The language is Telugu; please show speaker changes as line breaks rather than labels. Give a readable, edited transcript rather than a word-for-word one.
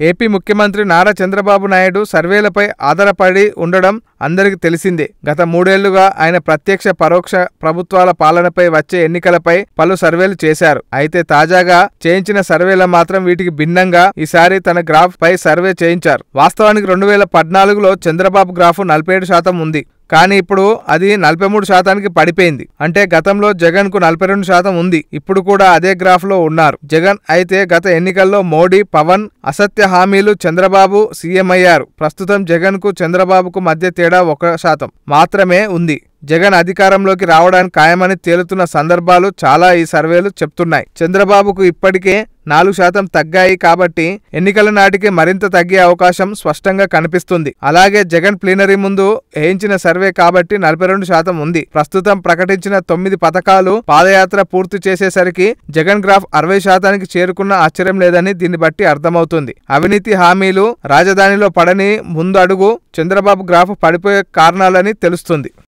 ఏపీ ముఖ్యమంత్రి నారా చంద్రబాబు నాయుడు సర్వేలపై ఆధారపడి ఉండడం అందరికీ తెలిసిందే. గత 3 ఏళ్లుగా ఆయన ప్రత్యక్ష పరోక్ష ప్రభుత్వాల పాలనపై వచ్చే ఎన్నికలపై పలు సర్వేలు చేశారు. అయితే తాజాగా చేయించిన సర్వేల మాత్రం వీటికి భిన్నంగా ఈసారి తన గ్రాఫ్ పై సర్వే చేయించారు. వాస్తవానికి 2014లో చంద్రబాబు గ్రాఫ్ 47% ఉంది. కానీ ఇప్పుడు అది 43%కి పడిపోయింది. అంటే గతంలో జగన్ కు 42% ఉంది. ఇప్పుడు కూడా అదే గ్రాఫ్ లో ఉన్నారు జగన్. అయితే గత ఎన్నికల్లో మోడీ, పవన్ అసత్య హామీలు చంద్రబాబు సీఎం అయ్యారు. ప్రస్తుతం జగన్ కు చంద్రబాబుకు మధ్య తేడా 1% మాత్రమే ఉంది. జగన్ అధికారంలోకి రావడానికి ఖాయమని తేలుతున్న సందర్భాలు చాలా ఈ సర్వేలు చెప్తున్నాయి. చంద్రబాబుకు ఇప్పటికే 4% తగ్గాయి కాబట్టి ఎన్నికల నాటికి మరింత తగ్గే అవకాశం స్పష్టంగా కనిపిస్తుంది. అలాగే జగన్ ప్లీనరీ ముందు వేయించిన సర్వే కాబట్టి 42% ఉంది. ప్రస్తుతం ప్రకటించిన 9 పథకాలు పాదయాత్ర పూర్తి చేసేసరికి జగన్ గ్రాఫ్ 60%కి చేరుకున్న ఆశ్చర్యం లేదని దీన్ని బట్టి అర్థమవుతుంది. అవినీతి హామీలు రాజధానిలో పడని ముందు అడుగు చంద్రబాబు గ్రాఫ్ పడిపోయే కారణాలని తెలుస్తుంది.